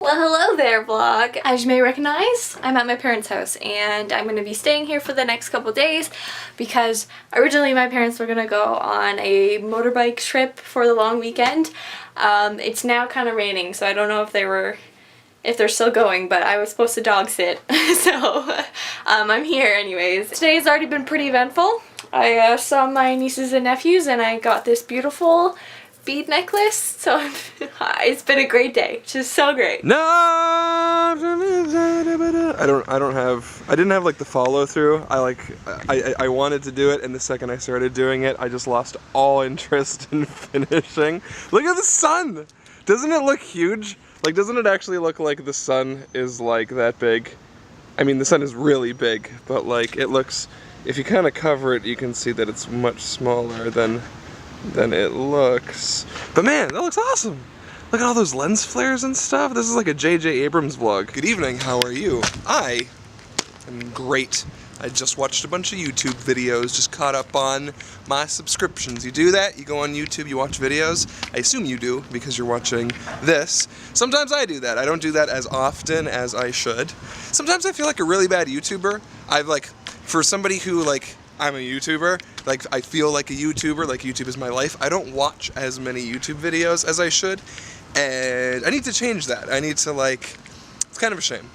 Well, hello there, vlog. As you may recognize, I'm at my parents' house and I'm going to be staying here for the next couple days because originally my parents were going to go on a motorbike trip for the long weekend. It's now kind of raining, so I don't know if they're still going, but I was supposed to dog sit, so I'm here anyways. Today's already been pretty eventful. I saw my nieces and nephews and I got this beautiful bead necklace, so it's been a great day. Just so great. No, I didn't have like the follow through. I wanted to do it, and the second I started doing it, I just lost all interest in finishing. Look at the sun! Doesn't it look huge? Like, doesn't it actually look like the sun is like that big? I mean, the sun is really big, but like it looks, if you kind of cover it, you can see that it's much smaller than it looks. But man, that looks awesome. Look at all those lens flares and stuff. This is like a J.J. Abrams vlog. Good evening, how are you? I am great. I just watched a bunch of YouTube videos, just caught up on my subscriptions. You do that? You go on YouTube, you watch videos? I assume you do, because you're watching this. Sometimes I do that. I don't do that as often as I should. Sometimes I feel like a really bad YouTuber. For somebody who, like, I'm a YouTuber, like, I feel like a YouTuber, like YouTube is my life. I don't watch as many YouTube videos as I should, and I need to change that. I need to, like, it's kind of a shame.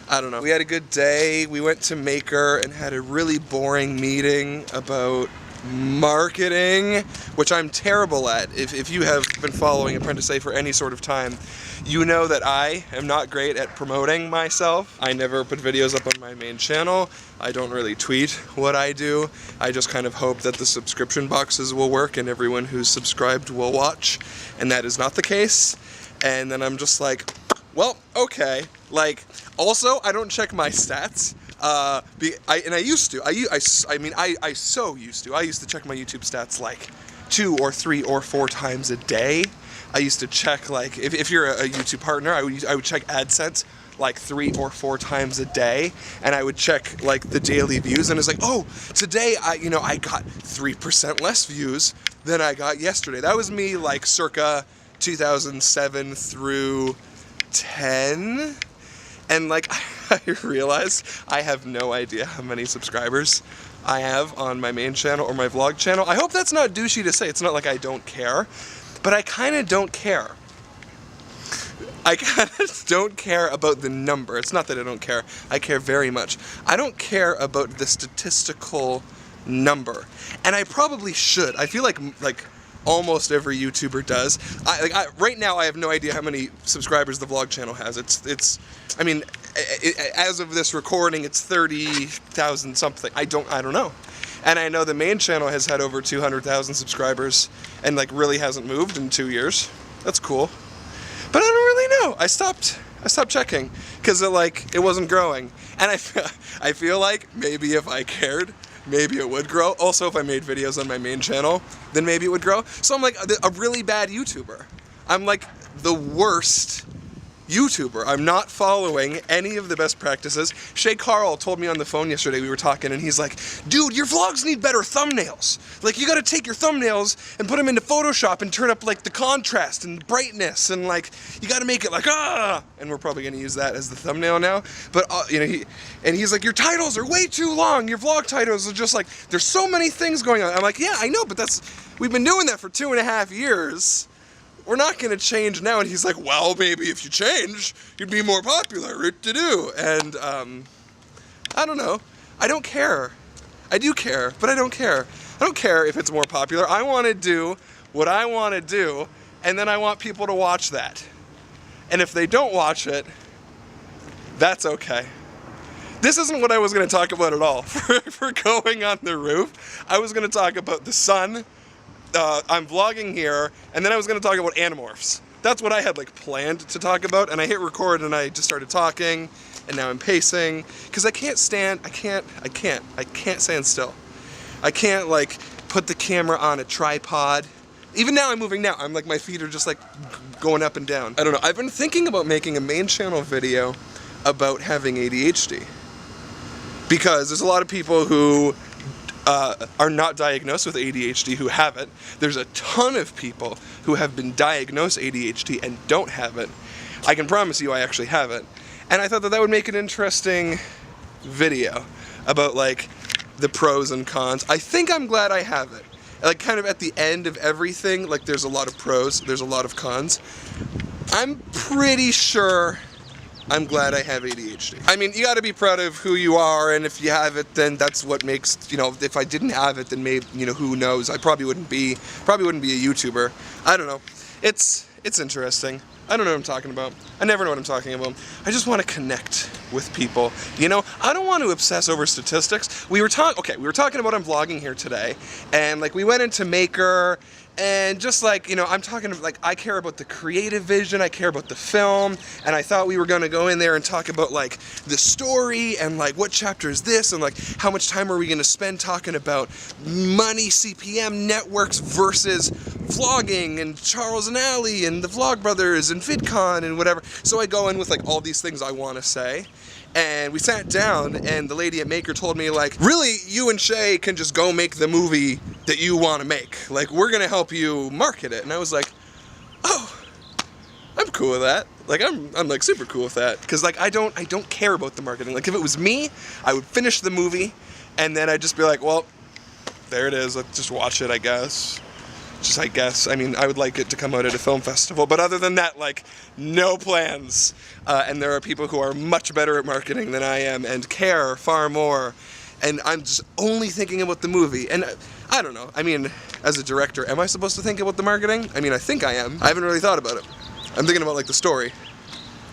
I don't know. We had a good day. We went to Maker and had a really boring meeting about marketing, which I'm terrible at. If you have been following ApprenticeEh for any sort of time, you know that I am not great at promoting myself. I never put videos up on my main channel. I don't really tweet what I do. I just kind of hope that the subscription boxes will work and everyone who's subscribed will watch, and that is not the case. And then I'm just like, well, okay. Like, also, I don't check my stats. I used to. I so used to. I used to check my YouTube stats like 2 or 3 or 4 times a day. I used to check, like, if you're a YouTube partner, I would check AdSense like 3 or 4 times a day, and I would check like the daily views, and it's like, oh, today I got 3% less views than I got yesterday. That was me like circa 2007 through 10, and like I realized I have no idea how many subscribers I have on my main channel or my vlog channel. I hope that's not douchey to say. It's not like I don't care, but I kind of don't care. I kind of don't care about the number. It's not that I don't care. I care very much. I don't care about the statistical number, and I probably should. I feel like almost every YouTuber does. Right now, I have no idea how many subscribers the vlog channel has. I mean, as of this recording, it's 30,000 something. I don't know. And I know the main channel has had over 200,000 subscribers and like really hasn't moved in 2 years. That's cool. But I don't really know. I stopped checking because it wasn't growing. And I feel like maybe if I cared, maybe it would grow. Also, if I made videos on my main channel, then maybe it would grow. So I'm like a really bad YouTuber. I'm like the worst YouTuber. I'm not following any of the best practices. Shay Carl told me on the phone yesterday, we were talking, and he's like, dude, your vlogs need better thumbnails. Like, you gotta take your thumbnails and put them into Photoshop and turn up like the contrast and brightness, and like, you gotta make it like, ah! And we're probably gonna use that as the thumbnail now. But, he's like, your titles are way too long. Your vlog titles are just like, there's so many things going on. I'm like, yeah, I know, but we've been doing that for 2.5 years. We're not going to change now. And he's like, well, maybe if you change, you'd be more popular. And I don't know. I don't care. I do care, but I don't care. I don't care if it's more popular. I want to do what I want to do, and then I want people to watch that. And if they don't watch it, that's okay. This isn't what I was going to talk about at all. For going on the roof, I was going to talk about the sun. I'm vlogging here, and then I was going to talk about Animorphs. That's what I had like planned to talk about, and I hit record and I just started talking, and now I'm pacing, because I can't stand still. I can't like put the camera on a tripod. Even now I'm moving now. I'm like, my feet are just like going up and down. I don't know. I've been thinking about making a main channel video about having ADHD, because there's a lot of people who are not diagnosed with ADHD who have it. There's a ton of people who have been diagnosed ADHD and don't have it. I can promise you I actually have it. And I thought that that would make an interesting video about like the pros and cons. I think I'm glad I have it. Like kind of at the end of everything, like there's a lot of pros, there's a lot of cons. I'm pretty sure I'm glad I have ADHD. I mean, you gotta be proud of who you are, and if you have it, then that's what makes, you know, if I didn't have it, then maybe, you know, who knows, I probably wouldn't be a YouTuber. I don't know. It's interesting. I don't know what I'm talking about. I never know what I'm talking about. I just want to connect with people. You know, I don't want to obsess over statistics. We were talking about I'm vlogging here today, and like we went into Maker, and just like, you know, I'm talking like I care about the creative vision, I care about the film, and I thought we were gonna go in there and talk about like the story and like what chapter is this and like how much time are we gonna spend talking about money, CPM networks versus vlogging and Charles and Ali and the Vlog Brothers and VidCon and whatever. So I go in with like all these things I want to say. And we sat down, and the lady at Maker told me, like, really, you and Shay can just go make the movie that you want to make. Like, we're gonna help you market it. And I was like, oh, I'm cool with that. Like, I'm like super cool with that. Cause like, I don't care about the marketing. Like, if it was me, I would finish the movie, and then I'd just be like, well, there it is. Let's just watch it, I guess. I guess. I mean, I would like it to come out at a film festival, but other than that, like, no plans. And there are people who are much better at marketing than I am and care far more. And I'm just only thinking about the movie. And I don't know. I mean, as a director, am I supposed to think about the marketing? I mean, I think I am. I haven't really thought about it. I'm thinking about, like, the story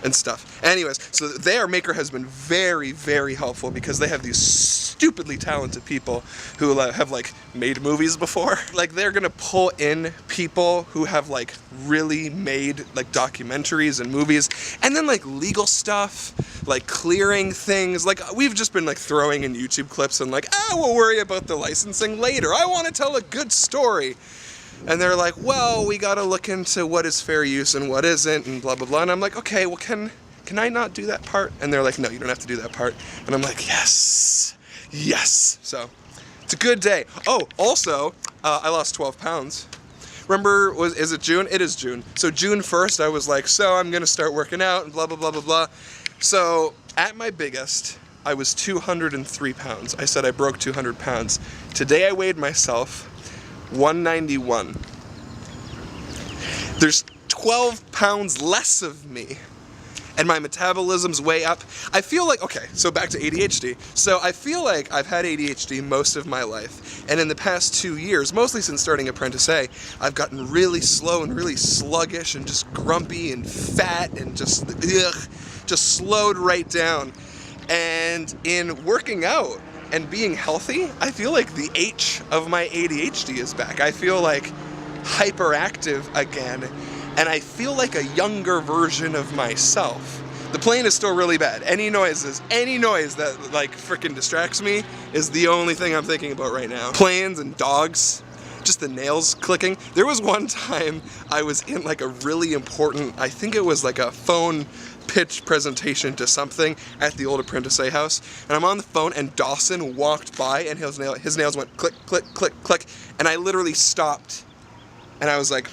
and stuff. Anyways, so their Maker has been very, very helpful because they have these stupidly talented people who have like made movies before. Like they're gonna pull in people who have like really made like documentaries and movies, and then like legal stuff, like clearing things. Like we've just been like throwing in YouTube clips and like, we'll worry about the licensing later. I want to tell a good story. And they're like, well, we gotta look into what is fair use and what isn't, and blah, blah, blah. And I'm like, okay, well, can I not do that part? And they're like, no, you don't have to do that part. And I'm like, yes, yes. So, it's a good day. Oh, also, I lost 12 pounds. Remember, is it June? It is June. So June 1st, I was like, so I'm gonna start working out and blah, blah, blah, blah, blah. So, at my biggest, I was 203 pounds. I said I broke 200 pounds. Today I weighed myself 191. There's 12 pounds less of me, and my metabolism's way up. I feel like, okay, so back to ADHD. So I feel like I've had ADHD most of my life, and in the past 2 years, mostly since starting ApprenticeA, I've gotten really slow and really sluggish and just grumpy and fat and just slowed right down. And in working out and being healthy, I feel like the H of my ADHD is back. I feel like hyperactive again, and I feel like a younger version of myself. The plane is still really bad. Any noise that like freaking distracts me is the only thing I'm thinking about right now. Planes and dogs, just the nails clicking. There was one time I was in like a really important, I think it was like a phone pitch presentation to something at the old ApprenticeA house, and I'm on the phone and Dawson walked by and his nails went click, click, click, click, and I literally stopped and I was like,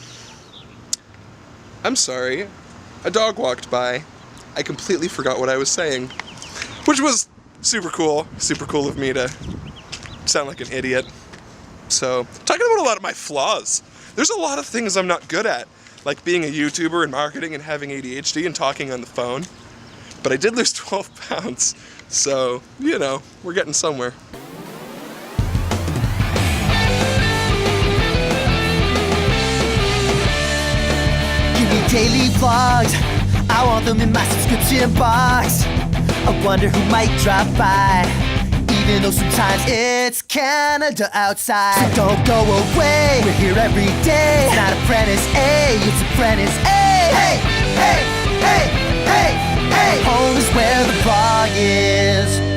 I'm sorry, a dog walked by. I completely forgot what I was saying, which was super cool of me to sound like an idiot. So, talking about a lot of my flaws. There's a lot of things I'm not good at, like being a YouTuber and marketing and having ADHD and talking on the phone. But I did lose 12 pounds, so, you know, we're getting somewhere. Give me daily vlogs, I want them in my subscription box. I wonder who might drop by, even though sometimes it's Canada outside. So don't go away, we're here every day. It's not ApprenticeA, it's ApprenticeEh. Hey, hey, hey, hey, hey. Home is where the vlog is.